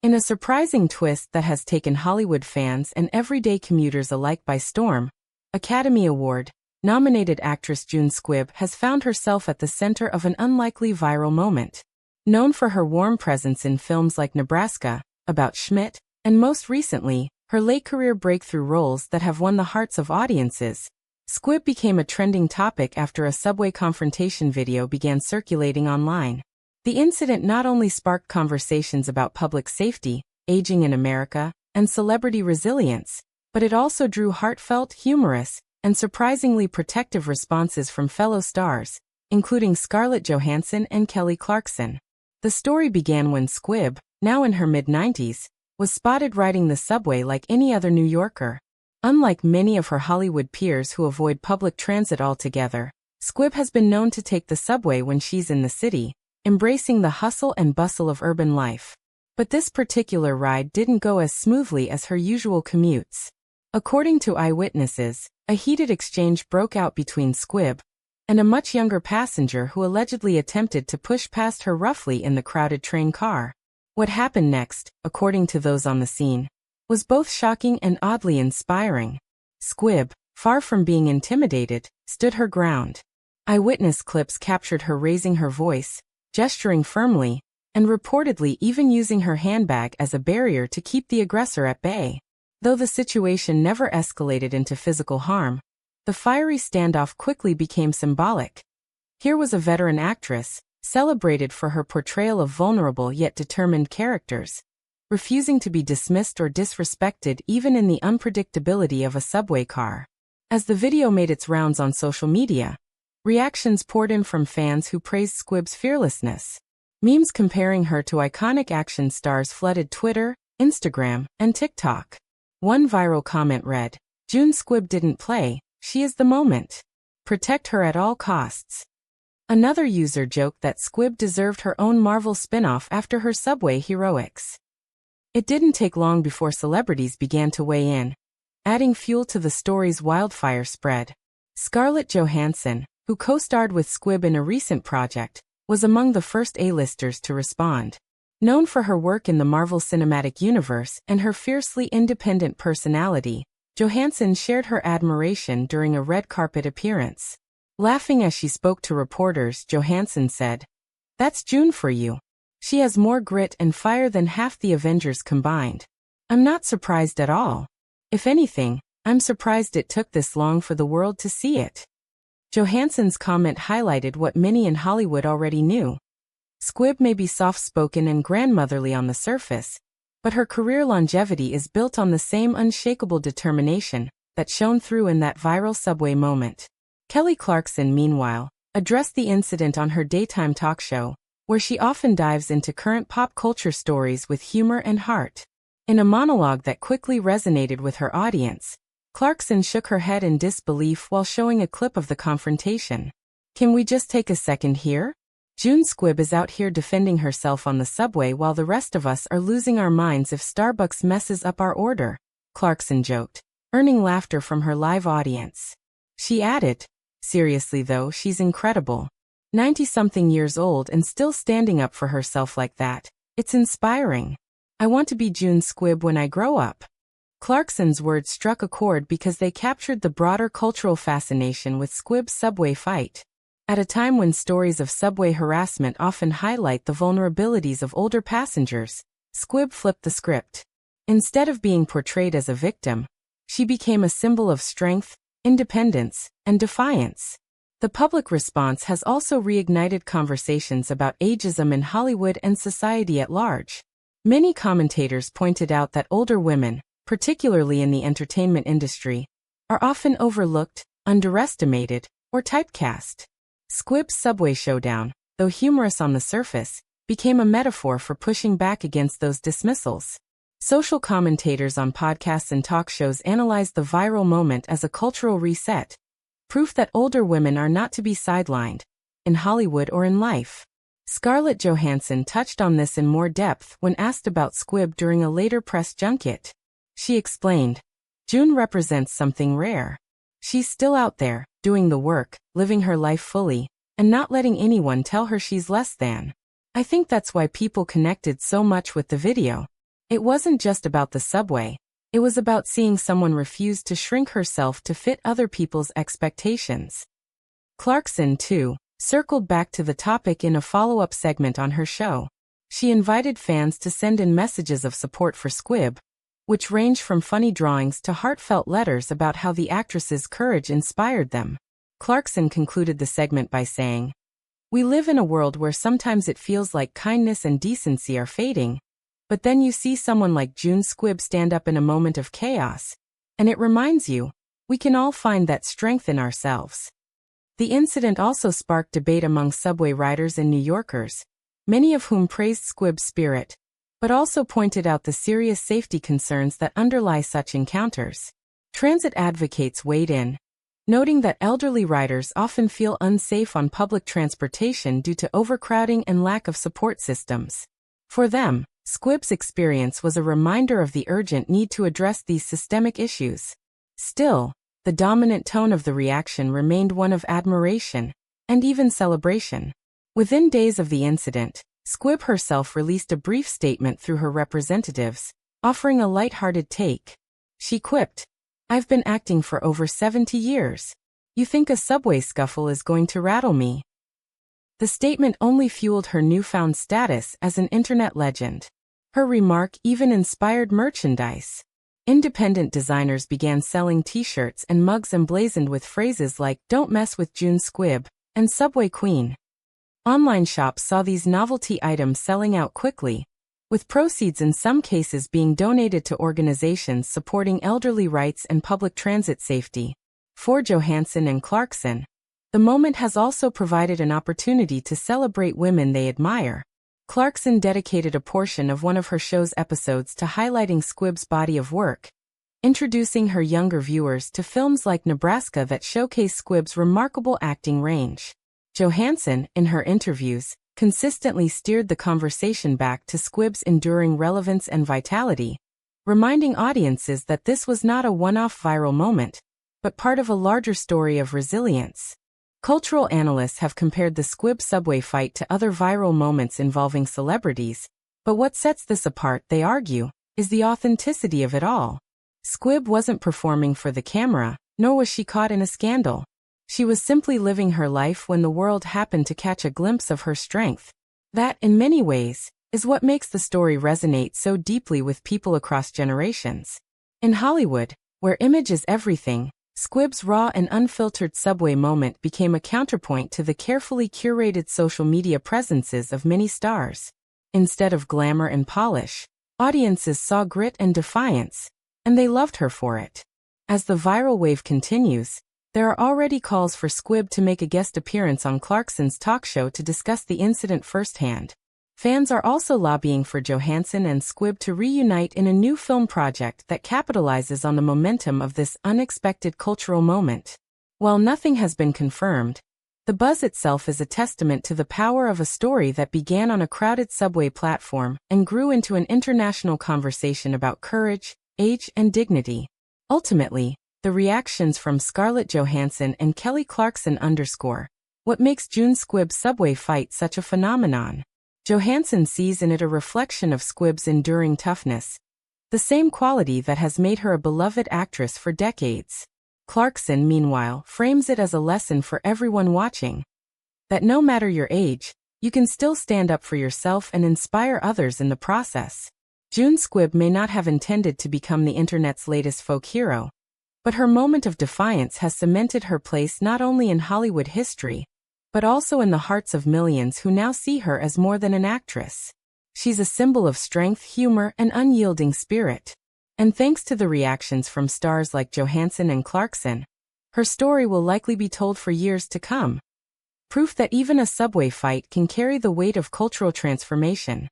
In a surprising twist that has taken Hollywood fans and everyday commuters alike by storm, Academy Award-nominated actress June Squibb has found herself at the center of an unlikely viral moment. Known for her warm presence in films like Nebraska, About Schmidt, and most recently, her late-career breakthrough roles that have won the hearts of audiences, Squibb became a trending topic after a subway confrontation video began circulating online. The incident not only sparked conversations about public safety, aging in America, and celebrity resilience, but it also drew heartfelt, humorous, and surprisingly protective responses from fellow stars, including Scarlett Johansson and Kelly Clarkson. The story began when Squibb, now in her mid-90s, was spotted riding the subway like any other New Yorker. Unlike many of her Hollywood peers who avoid public transit altogether, Squibb has been known to take the subway when she's in the city, embracing the hustle and bustle of urban life. But this particular ride didn't go as smoothly as her usual commutes. According to eyewitnesses, a heated exchange broke out between Squibb and a much younger passenger who allegedly attempted to push past her roughly in the crowded train car. What happened next, according to those on the scene, was both shocking and oddly inspiring. Squibb, far from being intimidated, stood her ground. Eyewitness clips captured her raising her voice, gesturing firmly, and reportedly even using her handbag as a barrier to keep the aggressor at bay. Though the situation never escalated into physical harm, the fiery standoff quickly became symbolic. Here was a veteran actress, celebrated for her portrayal of vulnerable yet determined characters, refusing to be dismissed or disrespected even in the unpredictability of a subway car. As the video made its rounds on social media, reactions poured in from fans who praised Squibb's fearlessness. Memes comparing her to iconic action stars flooded Twitter, Instagram, and TikTok. One viral comment read, "June Squibb didn't play, she is the moment. Protect her at all costs." Another user joked that Squibb deserved her own Marvel spin-off after her subway heroics. It didn't take long before celebrities began to weigh in, adding fuel to the story's wildfire spread. Scarlett Johansson, who co-starred with Squibb in a recent project, was among the first A-listers to respond. Known for her work in the Marvel Cinematic Universe and her fiercely independent personality, Johansson shared her admiration during a red carpet appearance. Laughing as she spoke to reporters, Johansson said, "That's June for you. She has more grit and fire than half the Avengers combined. I'm not surprised at all. If anything, I'm surprised it took this long for the world to see it." Johansson's comment highlighted what many in Hollywood already knew. Squibb may be soft-spoken and grandmotherly on the surface, but her career longevity is built on the same unshakable determination that shone through in that viral subway moment. Kelly Clarkson, meanwhile, addressed the incident on her daytime talk show, where she often dives into current pop culture stories with humor and heart. In a monologue that quickly resonated with her audience, Clarkson shook her head in disbelief while showing a clip of the confrontation. "Can we just take a second here? June Squibb is out here defending herself on the subway while the rest of us are losing our minds if Starbucks messes up our order," Clarkson joked, earning laughter from her live audience. She added, "Seriously though, she's incredible. 90-something years old and still standing up for herself like that. It's inspiring. I want to be June Squibb when I grow up." Clarkson's words struck a chord because they captured the broader cultural fascination with Squibb's subway fight. At a time when stories of subway harassment often highlight the vulnerabilities of older passengers, Squibb flipped the script. Instead of being portrayed as a victim, she became a symbol of strength, independence, and defiance. The public response has also reignited conversations about ageism in Hollywood and society at large. Many commentators pointed out that older women, particularly in the entertainment industry, are often overlooked, underestimated, or typecast. Squibb's subway showdown, though humorous on the surface, became a metaphor for pushing back against those dismissals. Social commentators on podcasts and talk shows analyzed the viral moment as a cultural reset, proof that older women are not to be sidelined, in Hollywood or in life. Scarlett Johansson touched on this in more depth when asked about Squibb during a later press junket. She explained, "June represents something rare. She's still out there, doing the work, living her life fully, and not letting anyone tell her she's less than. I think that's why people connected so much with the video. It wasn't just about the subway. It was about seeing someone refuse to shrink herself to fit other people's expectations. Clarkson, too, circled back to the topic in a follow-up segment on her show. She invited fans to send in messages of support for Squibb, which range from funny drawings to heartfelt letters about how the actress's courage inspired them. Clarkson concluded the segment by saying, "We live in a world where sometimes it feels like kindness and decency are fading, but then you see someone like June Squibb stand up in a moment of chaos, and it reminds you, we can all find that strength in ourselves." The incident also sparked debate among subway riders and New Yorkers, many of whom praised Squibb's spirit, but also pointed out the serious safety concerns that underlie such encounters. Transit advocates weighed in, noting that elderly riders often feel unsafe on public transportation due to overcrowding and lack of support systems. For them, Squibb's experience was a reminder of the urgent need to address these systemic issues. Still, the dominant tone of the reaction remained one of admiration, and even celebration. Within days of the incident, Squibb herself released a brief statement through her representatives, offering a light-hearted take. She quipped, "I've been acting for over 70 years. You think a subway scuffle is going to rattle me?" The statement only fueled her newfound status as an internet legend. Her remark even inspired merchandise. Independent designers began selling t-shirts and mugs emblazoned with phrases like "Don't mess with June Squibb" and "Subway Queen." Online shops saw these novelty items selling out quickly, with proceeds in some cases being donated to organizations supporting elderly rights and public transit safety. For Johansson and Clarkson, the moment has also provided an opportunity to celebrate women they admire. Clarkson dedicated a portion of one of her show's episodes to highlighting Squibb's body of work, introducing her younger viewers to films like Nebraska that showcase Squibb's remarkable acting range. Johansson, in her interviews, consistently steered the conversation back to Squibb's enduring relevance and vitality, reminding audiences that this was not a one-off viral moment, but part of a larger story of resilience. Cultural analysts have compared the Squibb subway fight to other viral moments involving celebrities, but what sets this apart, they argue, is the authenticity of it all. Squibb wasn't performing for the camera, nor was she caught in a scandal. She was simply living her life when the world happened to catch a glimpse of her strength. That, in many ways, is what makes the story resonate so deeply with people across generations. In Hollywood, where image is everything, Squibb's raw and unfiltered subway moment became a counterpoint to the carefully curated social media presences of many stars. Instead of glamour and polish, audiences saw grit and defiance, and they loved her for it. As the viral wave continues, there are already calls for Squibb to make a guest appearance on Clarkson's talk show to discuss the incident firsthand. Fans are also lobbying for Johansson and Squibb to reunite in a new film project that capitalizes on the momentum of this unexpected cultural moment. While nothing has been confirmed, the buzz itself is a testament to the power of a story that began on a crowded subway platform and grew into an international conversation about courage, age, and dignity. Ultimately, the reactions from Scarlett Johansson and Kelly Clarkson underscore what makes June Squibb's subway fight such a phenomenon. Johansson sees in it a reflection of Squibb's enduring toughness, the same quality that has made her a beloved actress for decades. Clarkson, meanwhile, frames it as a lesson for everyone watching, that no matter your age, you can still stand up for yourself and inspire others in the process. June Squibb may not have intended to become the internet's latest folk hero, but her moment of defiance has cemented her place not only in Hollywood history, but also in the hearts of millions who now see her as more than an actress. She's a symbol of strength, humor, and unyielding spirit. And thanks to the reactions from stars like Johansson and Clarkson, her story will likely be told for years to come. Proof that even a subway fight can carry the weight of cultural transformation.